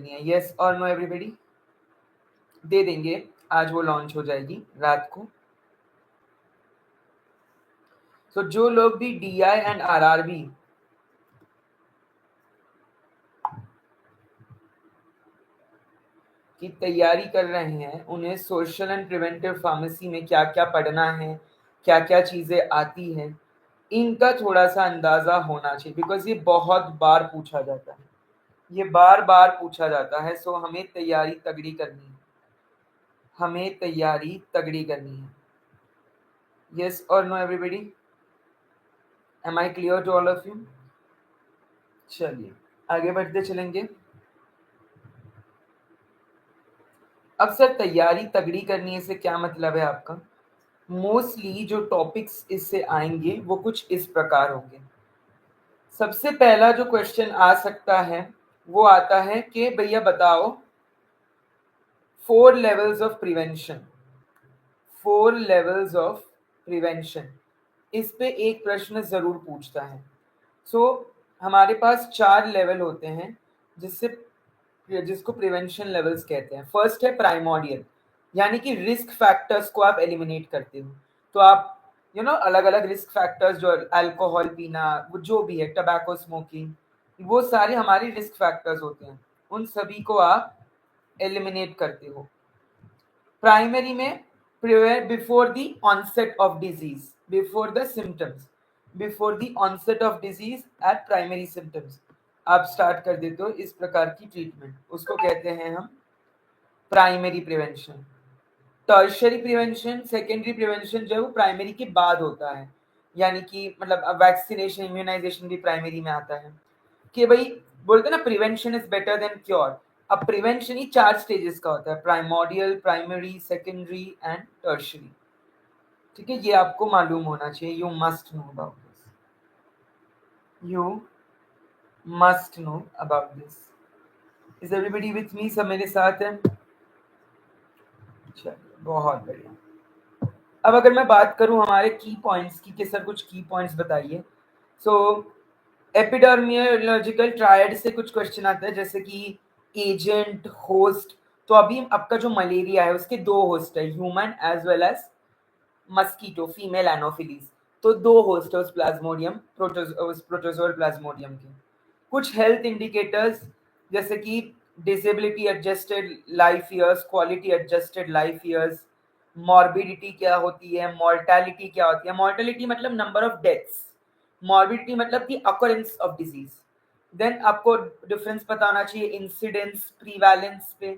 है, यस और no everybody? दे देंगे, आज वो लॉन्च हो जाएगी रात को। तो जो लोग भी DI एंड RRB की तैयारी कर रहे हैं, उन्हें सोशल एंड प्रिवेंटिव फार्मेसी में क्या क्या पढ़ना है, क्या क्या चीजें आती हैं, इनका थोड़ा सा अंदाजा होना चाहिए, बिकॉज ये बहुत बार पूछा जाता है, ये बार बार पूछा जाता है। सो हमें तैयारी तगड़ी करनी है, हमें तैयारी तगड़ी करनी है। यस और no everybody? Am I clear to all of you? चलिए आगे बढ़ते चलेंगे। अब सर तैयारी तगड़ी करनी है, से क्या मतलब है आपका? मोस्टली जो टॉपिक्स इससे आएंगे वो कुछ इस प्रकार होंगे। सबसे पहला जो क्वेश्चन आ सकता है वो आता है कि भैया बताओ 4 levels of prevention, 4 levels of prevention, इस पे एक प्रश्न जरूर पूछता है। सो हमारे पास 4 लेवल होते हैं जिसको प्रिवेंशन लेवल्स कहते हैं। फर्स्ट है प्राइमोडियल, यानी कि रिस्क फैक्टर्स को आप एलिमिनेट करते हो। तो आप अलग अलग रिस्क फैक्टर्स, जो अल्कोहल पीना, वो जो भी है, टबैको स्मोकिंग, वो सारे हमारे रिस्क फैक्टर्स होते हैं, उन सभी को आप एलिमिनेट करते हो। प्राइमरी में prevent before the onset of disease, before the symptoms, before the onset of disease at primary symptoms आप स्टार्ट कर देते हो इस प्रकार की ट्रीटमेंट, उसको कहते हैं हम primary prevention. Tertiary prevention, secondary prevention जो है वो प्राइमरी के बाद होता है, यानी कि मतलब वैक्सीनेशन, इम्यूनाइजेशन भी प्राइमरी में आता है। कि भाई बोलते हैं ना prevention is better than cure. अब प्रिवेंशन ही 4 स्टेजेस का होता है, primordial, primary, secondary and tertiary. ठीक है, ये आपको मालूम होना चाहिए, you must know about this, you must know about this. Is everybody with me? सब मेरे साथ है? चलिए बहुत बढ़िया। अब अगर मैं बात करूं हमारे की पॉइंट्स की कि सर कुछ की पॉइंट्स बताइए, सो एपिडर्मियोलॉजिकल ट्रायड से कुछ क्वेश्चन आता है, जैसे कि एजेंट, होस्ट। तो अभी आपका जो मलेरिया है उसके 2 होस्ट है, human as well as mosquito, female Anopheles. तो 2 होस्ट है उस प्लाज्मोडियम, प्रोटोजोअल प्लाज्मोडियम के। कुछ हेल्थ इंडिकेटर्स, जैसे कि disability adjusted life years, quality adjusted life years, morbidity क्या होती है, मॉर्टेलिटी क्या होती है। मॉर्टेलिटी मतलब नंबर ऑफ डेथ्स, मॉर्बिडिटी मतलब the occurrence of disease. Then आपको डिफरेंस पता होना चाहिए इंसिडेंस, प्रीवैलेंस पे,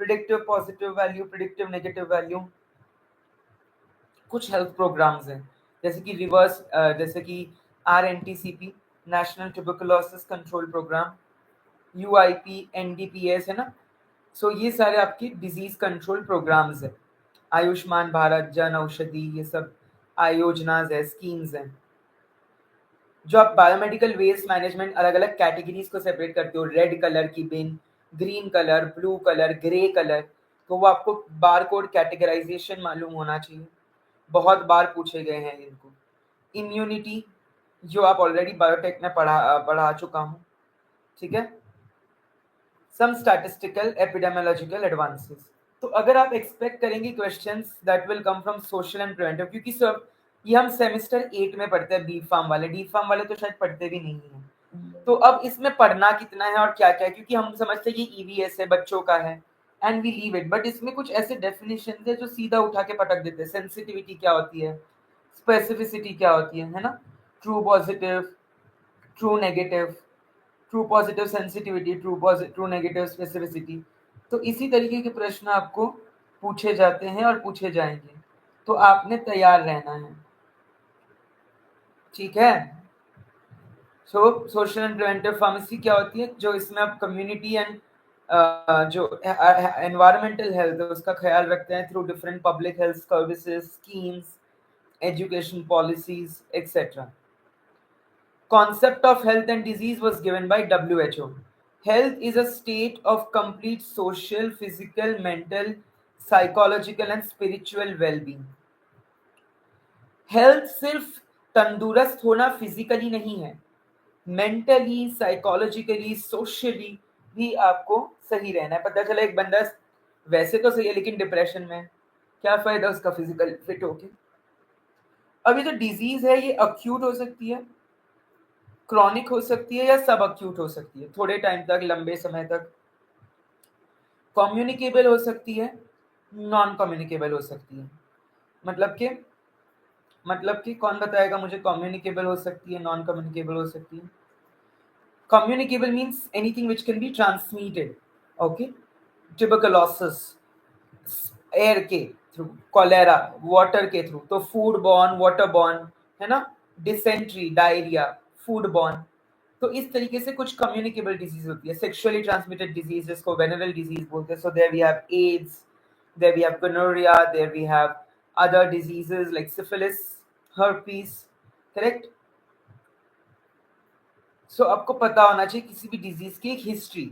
predictive positive value, predictive negative value. कुछ हेल्थ प्रोग्राम्स हैं, जैसे कि रिवर्स, जैसे कि RNTCP, national tuberculosis control programme, UIP, NDPS है ना। सो ये सारे आपके डिजीज कंट्रोल प्रोग्राम्स हैं। आयुष्मान भारत, जन औषधि, ये सब योजनाज है, स्कीम्स हैं। जो आप बायोमेडिकल वेस्ट मैनेजमेंट अलग अलग कैटेगरीज को सेपरेट करते हो, रेड कलर की bin, green colour, blue colour, grey colour, तो वो आपको बार कोड कैटेगराइजेशन मालूम होना चाहिए, बहुत बार पूछे गए हैं इनको। इम्यूनिटी, जो आप ऑलरेडी बायोटेक में पढ़ा चुका हूँ, ठीक है। सम स्टैटिस्टिकल एपिडेमियोलॉजिकल एडवांसेस। तो अगर आप एक्सपेक्ट करेंगे questions that will come from social and preventive, क्योंकि सब ये हम सेमेस्टर 8 में पढ़ते हैं, बी फार्म वाले, डी फार्म वाले तो शायद पढ़ते भी नहीं है। तो अब इसमें पढ़ना कितना है और क्या क्या है, क्योंकि हम समझते हैं कि EVS है, बच्चों का है, and we leave it, but इसमें कुछ ऐसे डेफिनेशन है जो सीधा उठा के पटक देते हैं। सेंसिटिविटी क्या होती है, स्पेसिफिसिटी क्या होती है ना, true positive, true negative, true positive sensitivity, true negative specificity. तो इसी तरीके के प्रश्न आपको पूछे जाते हैं और पूछे जाएंगे, तो आपने तैयार रहना है, ठीक है। सो सोशल एंड प्रिवेंटिव फार्मेसी क्या होती है, जो इसमें आप कम्युनिटी एंड जो एनवायरमेंटल हेल्थ है उसका ख्याल रखते हैं through different public health services, schemes, education policies, etc. Concept of health and disease was given by WHO. Health is a state of complete social, physical, mental, psychological and spiritual well-being. Health सिर्फ तंदुरुस्त होना physically नहीं है, mentally, psychologically, socially भी आपको सही रहना है, पता चला एक बंदा वैसे तो सही है लेकिन डिप्रेशन में है, क्या फायदा उसका फिजिकल फिट होके। अब ये जो डिजीज है ये अक्यूट हो सकती है, क्रॉनिक हो सकती है, या सब अक्यूट हो सकती है, थोड़े टाइम तक, लंबे समय तक। कम्युनिकेबल हो सकती है, नॉन कम्युनिकेबल हो सकती है। मतलब कि कौन बताएगा मुझे, कम्युनिकेबल हो सकती है, नॉन कम्युनिकेबल हो सकती है। Communicable means anything which can be transmitted, okay. Tuberculosis air के थ्रू, कॉलेरा वाटर के थ्रू, तो फूड बॉर्न, वाटर बॉर्न, है ना। Dysentery, diarrhoea, food borne. तो इस तरीके से कुछ कम्युनिकेबल डिजीज होती है। सेक्सुअली ट्रांसमिटेड डिजीज जिसको वेनरल डिजीज बोलते हैं, so there we have AIDS, there we have gonorrhoea, there we have other diseases like syphilis, herpes, correct. सो आपको पता होना चाहिए किसी भी डिजीज की एक हिस्ट्री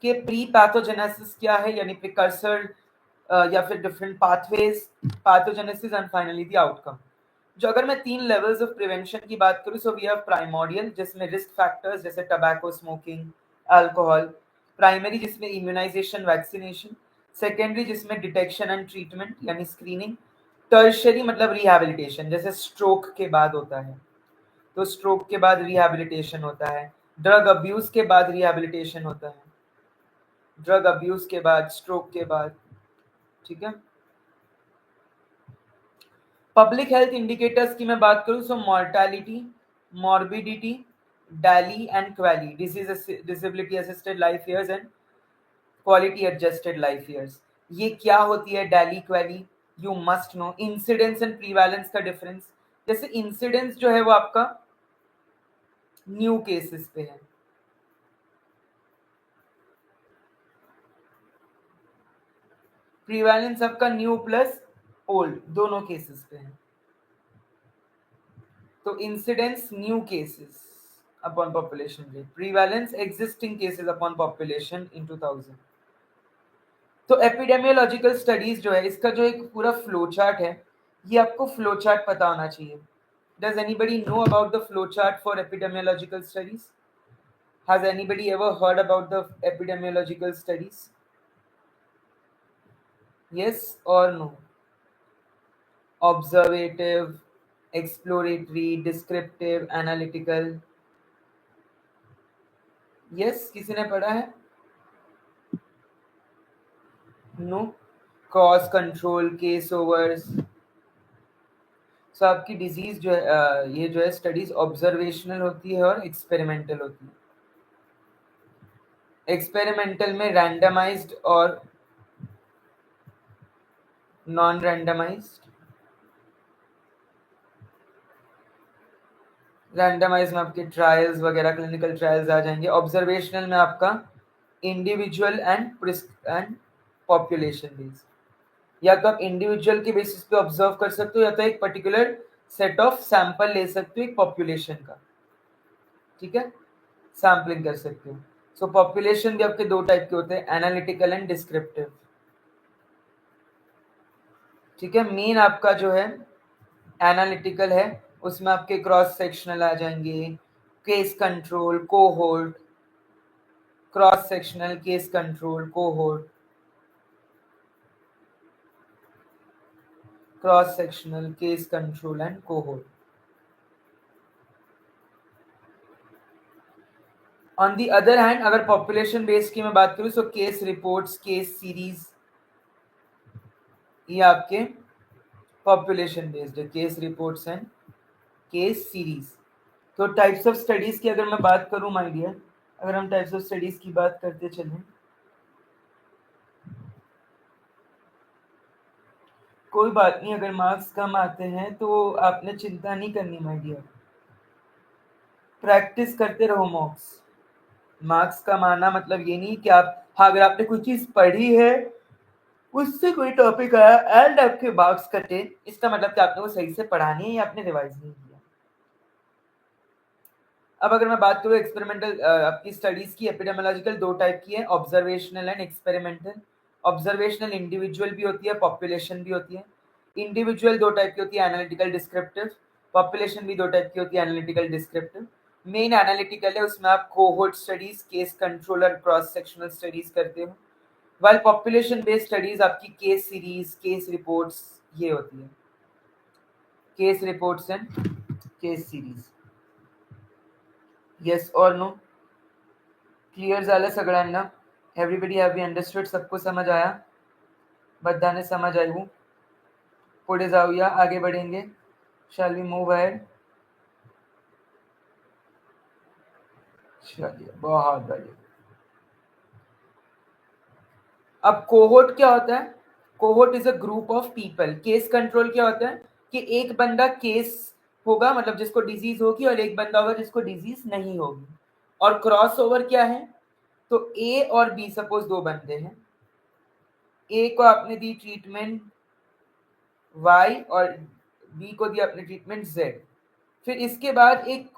के प्री पैथोजेनेसिस क्या है, यानी प्रिकर्सर या फिर different pathways, pathogenesis and finally the outcome. जो अगर मैं 3 लेवल्स ऑफ प्रिवेंशन की बात करूं, सो वी हैव प्राइमोडियल जिसमें रिस्क फैक्टर्स जैसे टबैको, स्मोकिंग, अल्कोहल। प्राइमरी जिसमें इम्यूनाइजेशन, वैक्सीनेशन। सेकेंडरी जिसमें डिटेक्शन एंड ट्रीटमेंट यानी स्क्रीनिंग। टर्शरी मतलब रिहैबिलिटेशन, जैसे स्ट्रोक के बाद होता है तो स्ट्रोक के बाद रिहैबिलिटेशन होता है। ड्रग अब्यूज के बाद रिहैबिलिटेशन होता है, ड्रग अब्यूज के बाद, स्ट्रोक के बाद, ठीक है। पब्लिक हेल्थ इंडिकेटर्स की मैं बात करूं, so mortality, morbidity, DALY and QALY, disability assisted life years and quality adjusted life years. ये क्या होती है DALY, QALY? You must know. Incidence and prevalence का डिफरेंस, जैसे इंसिडेंस जो है वो आपका न्यू केसेस पे है, प्रीवैलेंस आपका न्यू प्लस ओल्ड दोनों केसेस पे है। तो incidence new cases upon population rate, prevalence existing cases upon population in 2000। तो एपिडेमियोलॉजिकल स्टडीज जो है इसका जो एक पूरा फ्लो चार्ट है, ये आपको फ्लो चार्ट पता होना चाहिए। Does anybody know about the flow chart for epidemiological studies? Has anybody ever heard about the epidemiological studies? Yes और no? Observative, exploratory, descriptive, analytical. Yes, किसी ने पढ़ा है? No? Case control, case overs. So आपकी disease जो है ये जो है स्टडीज ऑब्जर्वेशनल होती है और एक्सपेरिमेंटल होती है। एक्सपेरिमेंटल में रैंडमाइज्ड और नॉन रैंडमाइज्ड। रैंडमाइज में आपके ट्रायल्स वगैरह, क्लिनिकल ट्रायल्स आ जाएंगे। ऑब्जर्वेशनल में आपका इंडिविजुअल एंड पॉपुलेशन बेस्ड, या तो आप इंडिविजुअल के बेसिस पे ऑब्जर्व कर सकते हो या तो एक पर्टिकुलर सेट ऑफ सैंपल ले सकते हो एक पॉपुलेशन का, ठीक है, सैम्पलिंग कर सकते हो। सो पॉपुलेशन भी आपके 2 टाइप के होते हैं, एनालिटिकल एंड डिस्क्रिप्टिव, ठीक है। मेन आपका जो है एनालिटिकल है, उसमें आपके क्रॉस सेक्शनल आ जाएंगे, case control, cohort, cross sectional, case control, cohort, cross sectional, case control and cohort. On the other hand अगर पॉपुलेशन बेस की मैं बात करूं, so case reports, case series, ये आपके पॉपुलेशन बेस्ड है, case reports and case series. तो types of studies की अगर मैं बात करूं माय डियर, अगर हम टाइप्स ऑफ स्टडीज की बात करते चलें, कोई बात नहीं, अगर मार्क्स कम आते हैं तो आपने चिंता नहीं करनी माय डियर, प्रैक्टिस करते रहो मॉक्स। मार्क्स कम आना मतलब ये नहीं कि आप, हाँ अगर आपने कोई चीज पढ़ी है, उससे कोई टॉपिक आया एंड आपके मार्क्स कटे, इसका मतलब कि आपने वो सही से पढ़ा नहीं है या आपने रिवाइज नहीं किया। अब अगर मैं बात करूँ एक्सपेरिमेंटल आपकी स्टडीज की, एपिडेमियोलॉजिकल 2 टाइप की है, observational and experimental. Observational individual भी होती है, पॉपुलेशन भी होती है। इंडिविजुअल 2 टाइप की होती है, एनालिटिकल, डिस्क्रिप्टिव। पॉपुलेशन भी 2 टाइप की होती है, एनालिटिकल, डिस्क्रिप्टिव। मेन एनालिटिकल है, उसमें आप कोहोर्ट स्टडीज, केस कंट्रोल और क्रॉस सेक्शनल स्टडीज करते हो, वाइल पॉपुलेशन बेस्ड स्टडीज आपकी केस सीरीज, केस रिपोर्ट्स ये होती है, case reports and case series. Yes और नो? क्लियर झालं सगळ्यांना? Everybody have you understood? सबको समझ आया? बधाने समझ आई हूँ? पुढे जाऊया, आगे बढ़ेंगे। Shall we move ahead? चलिए, बहुत बढ़िया। अब कोहोर्ट क्या होता है? Cohort is a group of people. Case control क्या होता है कि एक बंदा केस होगा, मतलब जिसको डिजीज होगी, और एक बंदा होगा जिसको डिजीज नहीं होगी। और क्रॉस ओवर क्या है? तो ए और बी, सपोज दो बंदे हैं, ए को आपने दी ट्रीटमेंट वाई और बी को दी आपने ट्रीटमेंट जेड। फिर इसके बाद एक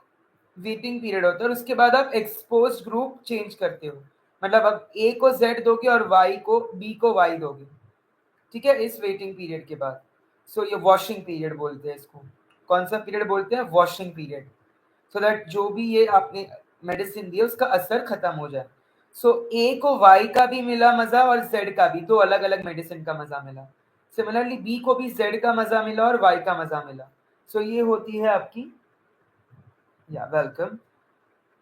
वेटिंग पीरियड होता है, और उसके बाद आप एक्सपोज ग्रुप चेंज करते हो, मतलब अब ए को जेड दोगे और वाई को बी को वाई दोगे, ठीक है, इस वेटिंग पीरियड के बाद। सो ये वॉशिंग पीरियड बोलते हैं इसको। कौन सा पीरियड बोलते हैं? Washing period. सो दैट जो भी ये आपने मेडिसिन दी है उसका असर खत्म हो जाए। सो ए को वाई का भी मिला मजा और जेड का भी, दो अलग अलग मेडिसिन का मजा मिला। सिमिलरली बी को भी जेड का मजा मिला और वाई का मजा मिला। सो ये होती है आपकी, या welcome,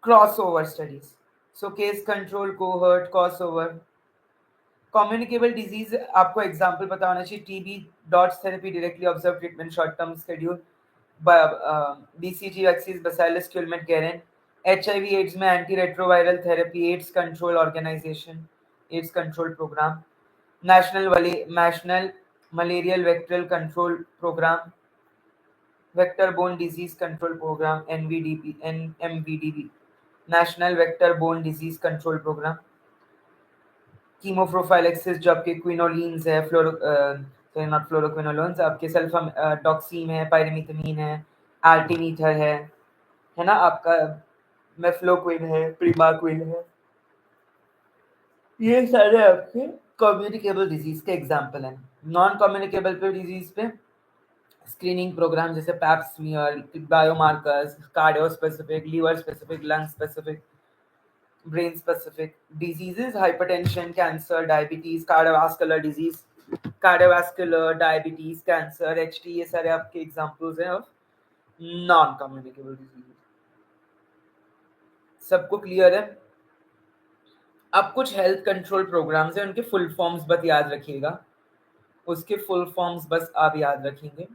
crossover studies. So case control, cohort, crossover. Communicable disease आपको एग्जांपल पता होना चाहिए। TB, DOTS therapy, directly observe treatment, short term schedule. BCG vaccine, bacillus Calmette Guerin. HIV AIDS में anti retroviral therapy, AIDS control organisation, AIDS control programme. National malarial vectoral control programme, vector borne disease control programme, NVDP, MVDB, national vector borne disease control programme. Chemoprophylaxis जो आपके quinolines है, not fluoroquinolones, आपके सल्फाडॉक्सीम है, पायरिमिथामिन है, आल्टीमीथर है ना, आपका mefloquine है, प्रीमाक्विन है। ये सारे आपके कम्युनिकेबल डिजीज के एग्जाम्पल हैं। नॉन कम्युनिकेबल डिजीज पे स्क्रीनिंग प्रोग्राम जैसे pap smear, biomarkers, cardio specific, liver specific, lung specific, brain specific diseases, hypertension, cancer, diabetes, cardiovascular disease, cardiovascular, diabetes, cancer, HT, ये सारे आपके एग्जांपल्स हैं ऑफ नॉन कम्युनिकेबल डिजीज। सबको clear है? अब कुछ हेल्थ कंट्रोल प्रोग्राम्स हैं, उनके फुल फॉर्म्स बस याद रखिएगा, उसके फुल फॉर्म्स बस आप याद रखेंगे।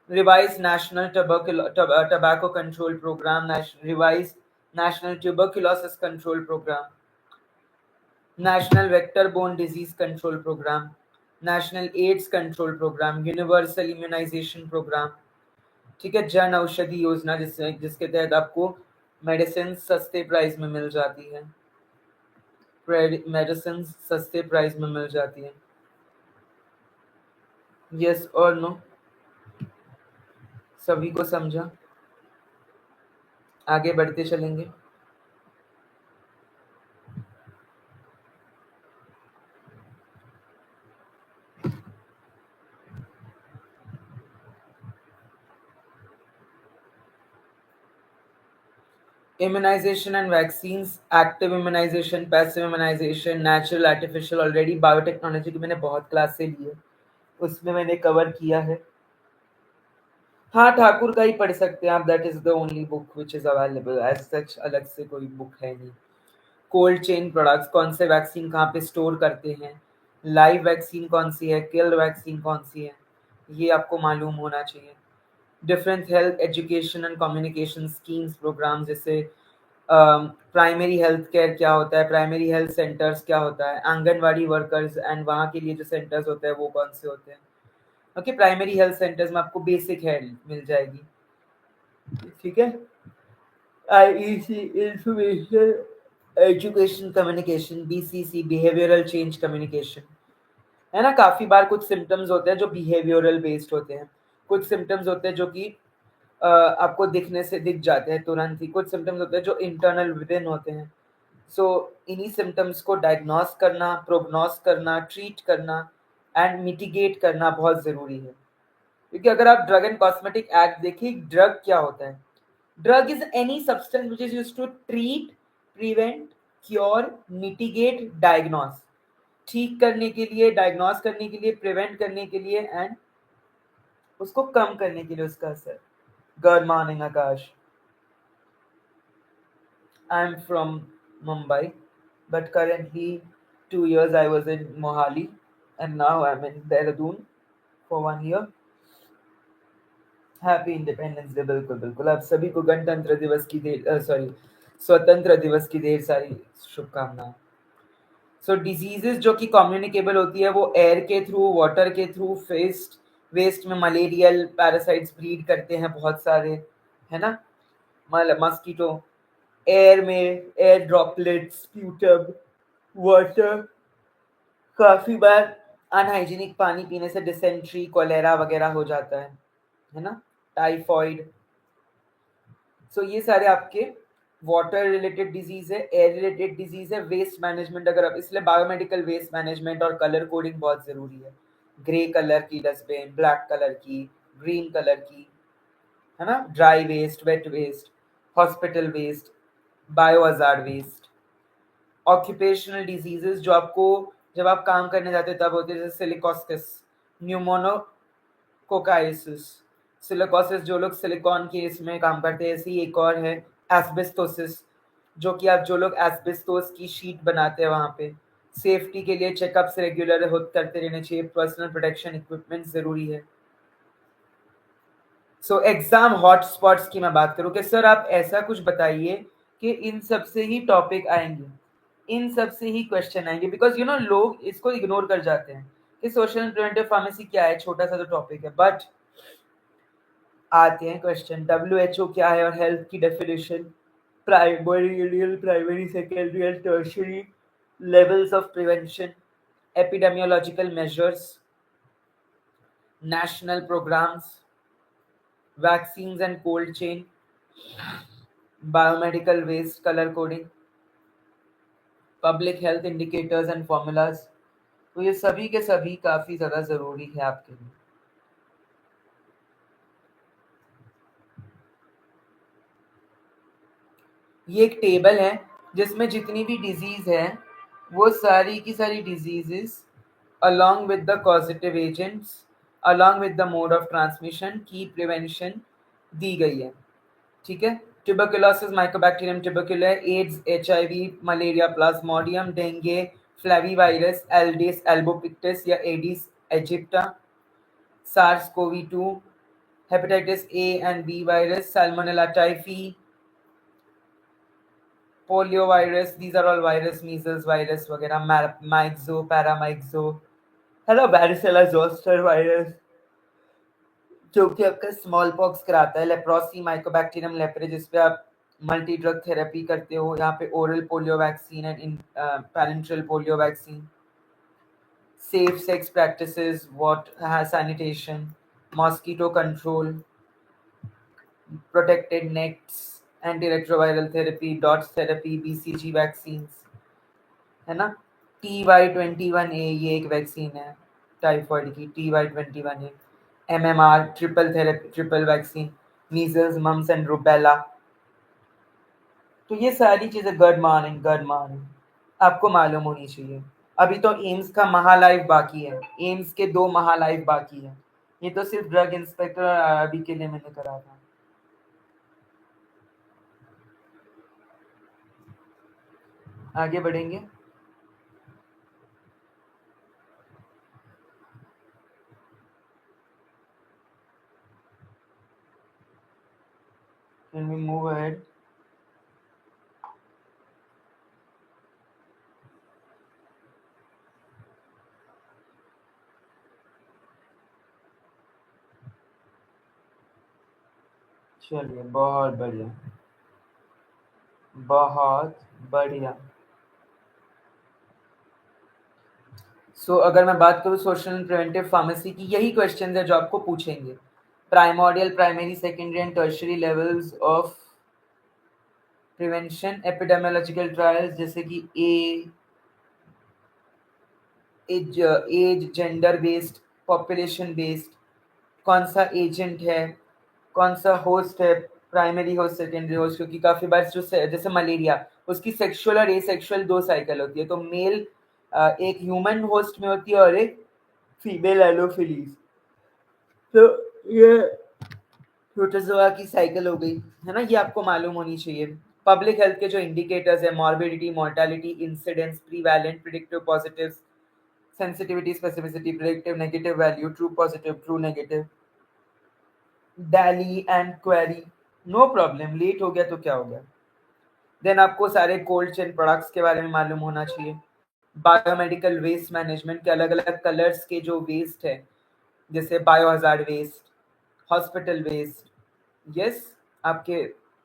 Revise national tobacco control programme, revise national tuberculosis control programme, national vector borne disease control programme, national AIDS control programme, universal immunization programme, ठीक है, जन औषधि योजना जिसके तहत आपको मेडिसिन सस्ते प्राइस में मिल जाती है, मेडिसिन सस्ते प्राइस में मिल जाती है। यस और नो? सभी को समझा? आगे बढ़ते चलेंगे। Immunization and vaccines, active immunization, passive immunization, natural, artificial, already biotechnology की मैंने बहुत क्लास से ली है, उसमें मैंने कवर किया है। हाँ, ठाकुर का ही पढ़ सकते हैं आप, that is the only book which is available, as such अलग से कोई बुक है नहीं। कोल्ड चेन प्रोडक्ट्स, कौन से वैक्सीन कहाँ पे स्टोर करते हैं, लाइव वैक्सीन कौन सी है, किल्ड वैक्सीन कौन सी है, ये आपको मालूम होना चाहिए। Different health education and communication schemes programme, जैसे प्राइमरी हेल्थ केयर क्या होता है, प्राइमरी हेल्थ सेंटर्स क्या होता है, आंगनवाड़ी वर्कर्स एंड वहाँ के लिए जो सेंटर्स होते हैं वो कौन से होते हैं। ओके, प्राइमरी हेल्थ सेंटर्स में आपको बेसिक हेल्थ मिल जाएगी, ठीक है। IEC, information education communication, BCC, behavioural change communication, है ना। काफी बार कुछ सिम्टम्स होते हैं जो बिहेवियरल बेस्ड होते हैं, कुछ सिम्टम्स होते हैं जो कि आपको दिखने से दिख जाते हैं तुरंत ही, कुछ सिम्टम्स होते हैं जो इंटरनल विदिन होते हैं। सो इन्हीं सिम्टम्स को डायग्नोस करना, प्रोग्नोस करना, ट्रीट करना एंड मिटिगेट करना बहुत ज़रूरी है। क्योंकि अगर आप ड्रग एंड कॉस्मेटिक एक्ट देखिए, ड्रग क्या होता है, drug is any substance which is used to treat, prevent, cure, mitigate, diagnose. ठीक करने के लिए, डायग्नोस करने के लिए, प्रिवेंट करने के लिए एंड उसको कम करने के लिए उसका असर। Good morning Akash. I am from Mumbai but currently 2 years I was in Mohali and now I'm in Dehradun for 1 year. Happy Independence day. बिल्कुल बिल्कुल, आप सभी को गणतंत्र दिवस की ढेर सॉरी स्वतंत्र दिवस की ढेर सारी शुभकामनाएं। सो डिजीजेस जो कि कम्युनिकेबल होती है वो एयर के थ्रू, वाटर के थ्रू, वेस्ट वेस्ट में मलेरियल पैरासाइट्स ब्रीड करते हैं बहुत सारे, है ना। मस्कीटो, एयर में एयर ड्रॉपलेट्स, स्प्यूटम, वाटर, काफी बार अनहाइजीनिक पानी पीने से डिसेंट्री, कोलेरा वगैरह हो जाता है ना, टाइफॉइड। सो ये सारे आपके वाटर रिलेटेड डिजीज है, एयर रिलेटेड डिजीज है। वेस्ट मैनेजमेंट अगर आप, इसलिए बायोमेडिकल वेस्ट मैनेजमेंट और कलर कोडिंग बहुत जरूरी है। ग्रे कलर की डस्टबिन, ब्लैक कलर की, ग्रीन कलर की, है ना। Dry waste, wet waste, hospital waste, bio hazard waste. Occupational diseases जो आपको जब आप काम करने जाते हैं तब होते हैं, जैसे सिलिकोसिस, न्यूमोनोकोकाइसिस। सिलिकोसिस जो लोग सिलिकॉन के इसमें काम करते हैं। ऐसे ही एक और है एस्बेस्टोसिस, जो कि आप जो लोग एस्बेस्टोस की शीट बनाते हैं वहाँ पे सेफ्टी के लिए चेकअप्स रेगुलर करते रहने चाहिए। पर्सनल प्रोटेक्शन इक्विपमेंट जरूरी है। सो एग्जाम हॉटस्पॉट्स की मैं बात करूं कि सर आप ऐसा कुछ बताइए कि इन सब से ही टॉपिक आएंगे, इन सब से ही क्वेश्चन आएंगे, बिकॉज यू नो लोग इसको इग्नोर कर जाते हैं कि सोशल एंड प्रिवेंटिव फार्मेसी क्या है, छोटा सा तो टॉपिक है। बट आते हैं क्वेश्चन। WHO क्या है और हेल्थ की definition, primary secondary and tertiary levels of prevention, epidemiological measures, national programmes, vaccines and cold chain, biomedical waste colour coding, public health indicators and formulas. तो ये सभी के सभी काफी ज्यादा जरूरी है आपके लिए। ये एक टेबल है जिसमें जितनी भी डिजीज है वो सारी की सारी diseases along with the causative agents, along with the mode of transmission की प्रिवेंशन दी गई है। ठीक है। Tuberculosis, mycobacterium tuberculae, AIDS, HIV, malaria, plasmodium, dengue, flavivirus, aedes albopictus या aedes aegypti, SARS CoV 2, hepatitis A and B virus, salmonella typhi, polio virus, these are all virus, measles virus वगैरह, myxo, paramyxo, हेलो, varicella zoster virus जो कि आपका small pox कराता है, leprosy, Mycobacterium leprae जिस पे आप मल्टी ड्रग थेरेपी करते हो, यहाँ पे oral polio vaccine and parenteral polio vaccine, safe sex practices, water sanitation, mosquito control, protected nets, anti retroviral therapy, dots therapy, BCG vaccine, है ना। TY21A ये एक वैक्सीन है टाइफॉइड की, TY21A, MMR triple therapy, triple vaccine, measles, mumps and rubella. तो ये सारी चीजें गुड मॉर्निंग आपको मालूम होनी चाहिए। अभी तो एम्स का महालाइव बाकी है, एम्स के 2 महालाइव बाकी है। ये तो सिर्फ ड्रग इंस्पेक्टर और आरआरबी के लिए मैंने करा था। आगे बढ़ेंगे। Can we move ahead? चलिए, बहुत बढ़िया, बहुत बढ़िया। अगर मैं बात करूँ सोशल एंड प्रिवेंटिव फार्मेसी की, यही क्वेश्चन है जो आपको पूछेंगे। Primordial, primary, secondary and tertiary levels of prevention, epidemiological trials जैसे कि age, gender based, population based, कौन सा एजेंट है, कौन सा होस्ट है, प्राइमरी होस्ट, सेकेंडरी होस्ट, क्योंकि काफी बार जो जैसे मलेरिया, उसकी सेक्सुअल और एसेक्सुअल दो साइकिल होती है। तो मेल एक ह्यूमन होस्ट में होती है और एक फीमेल एनोफिलीज। तो ये प्रोटोजोआ की साइकिल हो गई है ना, ये आपको मालूम होनी चाहिए। पब्लिक हेल्थ के जो इंडिकेटर्स है, morbidity, mortality, incidence, prevalent, predictive, positive, sensitivity, specificity, predictive, negative value, true positive, true negative, daily and query. No problem, late हो गया तो क्या हो गया। देन आपको सारे कोल्ड चेन प्रोडक्ट्स के बारे में मालूम होना चाहिए। बायोमेडिकल वेस्ट मैनेजमेंट के अलग अलग कलर्स के जो वेस्ट है, जैसे bio hazard waste, hospital waste, yes, आपके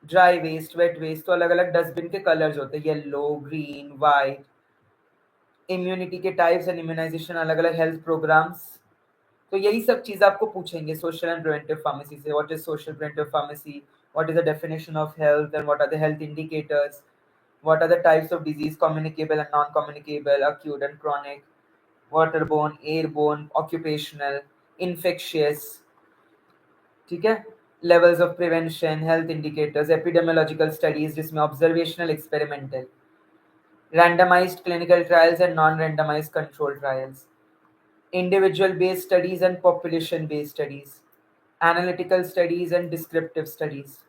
ड्राई वेस्ट, वेट वेस्ट, तो अलग अलग डस्टबिन के कलर्स होते हैं, येलो, ग्रीन, वाइट। इम्यूनिटी के टाइप्स एंड इम्यूनाइजेशन, अलग अलग हेल्थ प्रोग्राम्स। तो यही सब चीज़ आपको पूछेंगे सोशल एंड प्रिवेंटिव फार्मेसी से। What is social preventive pharmacy, what is the definition of health, and what are the health indicators, what are the types of disease, communicable and non-communicable, acute and chronic, waterborne, airborne, occupational, infectious, ठीक है। levels of prevention, health indicators, epidemiological studies जिसमें observational, experimental, randomized clinical trials and non-randomized control trials, individual based studies and population based studies, analytical studies and descriptive studies,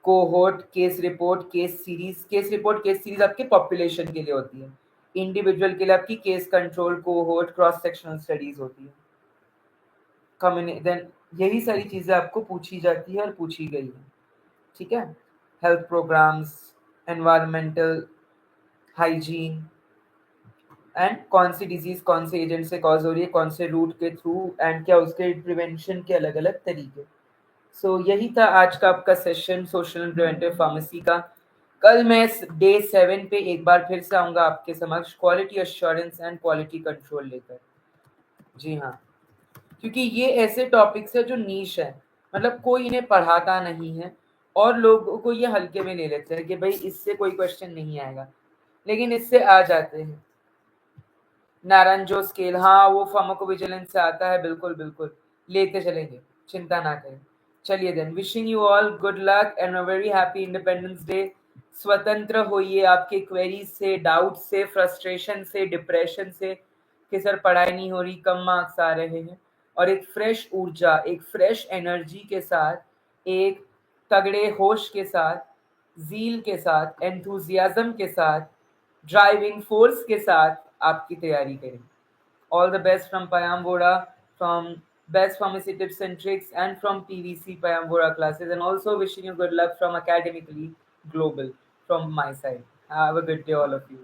cohort, case report, case series. Case report, case series आपके population के लिए होती है, individual के लिए आपकी case control, cohort, cross sectional studies होती है। देन यही सारी चीजें आपको पूछी जाती है और पूछी गई है, ठीक है। Health programmes, environmental, hygiene, and कौन सी डिजीज कौन से एजेंट से कॉज हो रही है, कौन से रूट के थ्रू, एंड क्या उसके प्रिवेंशन के अलग अलग तरीके। सो यही था आज का आपका session social and preventive pharmacy का। कल मैं डे 7 पे एक बार फिर से आऊंगा आपके समक्ष, quality assurance and quality control लेकर। जी हाँ, क्योंकि ये ऐसे टॉपिक्स है जो नीश है, मतलब कोई इन्हें पढ़ाता नहीं है और लोगों को ये हल्के में ले लेते हैं कि भाई इससे कोई क्वेश्चन नहीं आएगा, लेकिन इससे आ जाते हैं। नारंजो स्केल, हाँ वो फार्माकोविजिलेंस से आता है, बिल्कुल बिल्कुल लेते चलेंगे, चिंता ना करें। चलिए then, wishing you all good luck and a very happy Independence Day. स्वतंत्र होइए आपके क्वेरीज से, डाउट से, फ्रस्ट्रेशन से, डिप्रेशन से कि सर पढ़ाई नहीं हो रही, कम मार्क्स आ रहे हैं, और एक फ्रेश ऊर्जा, एक फ्रेश एनर्जी के साथ, एक तगड़े होश के साथ, जील के साथ, एंथुजियाज्म के साथ, ड्राइविंग फोर्स के साथ आपकी तैयारी करें। All the best from Payambora, from Best Pharmacy Tips and Tricks, and from PVC Payambora classes, and also wishing you good luck from Academically Global from my side. Have a good day, all of you.